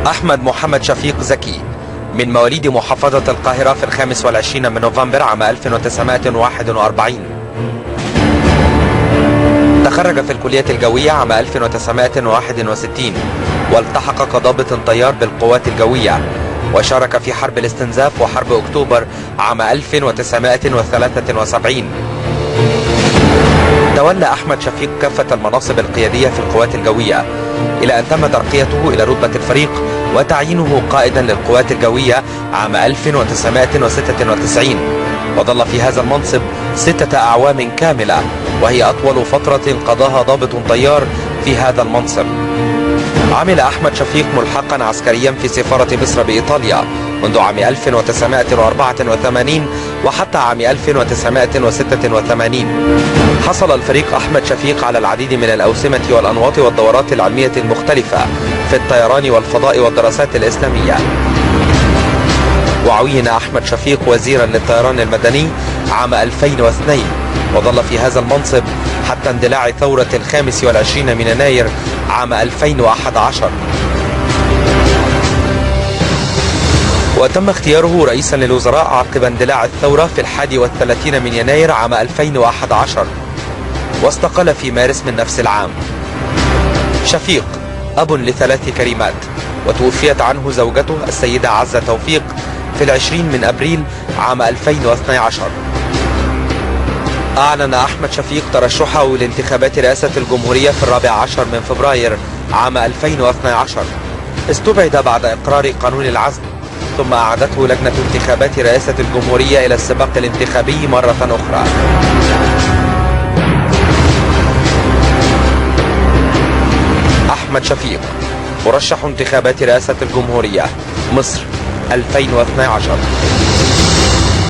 أحمد محمد شفيق زكي، من مواليد محافظة القاهرة في 25 من نوفمبر عام 1941. تخرج في الكلية الجوية عام 1961، والتحق كضابط طيار بالقوات الجوية، وشارك في حرب الاستنزاف وحرب أكتوبر عام 1973. تولى أحمد شفيق كافة المناصب القيادية في القوات الجوية، إلى أن تم ترقيته إلى رتبة الفريق وتعيينه قائدا للقوات الجوية عام 1996، وظل في هذا المنصب 6 أعوام كاملة، وهي أطول فترة قضاها ضابط طيار في هذا المنصب. عمل أحمد شفيق ملحقا عسكريا في سفارة مصر بإيطاليا منذ عام 1984 وحتى عام 1986. حصل الفريق أحمد شفيق على العديد من الأوسمة والأنواط والدورات العلمية المختلفة في الطيران والفضاء والدراسات الإسلامية. وعين أحمد شفيق وزيرا للطيران المدني عام 2002، وظل في هذا المنصب حتى اندلاع ثورة 25 من يناير عام 2011، وتم اختياره رئيسا للوزراء عقب اندلاع الثورة في 31 من يناير عام 2011، واستقال في مارس من نفس العام. شفيق أب ل3 كريمات، وتوفيت عنه زوجته السيدة عزة توفيق في 20 من أبريل عام 2012. أعلن أحمد شفيق ترشحه لانتخابات رئاسة الجمهورية في 14 من فبراير عام 2012. استبعد بعد إقرار قانون العزل، ثم أعادته لجنة انتخابات رئاسة الجمهورية إلى السباق الانتخابي مرة أخرى. أحمد شفيق مرشح انتخابات رئاسة الجمهورية مصر 2012.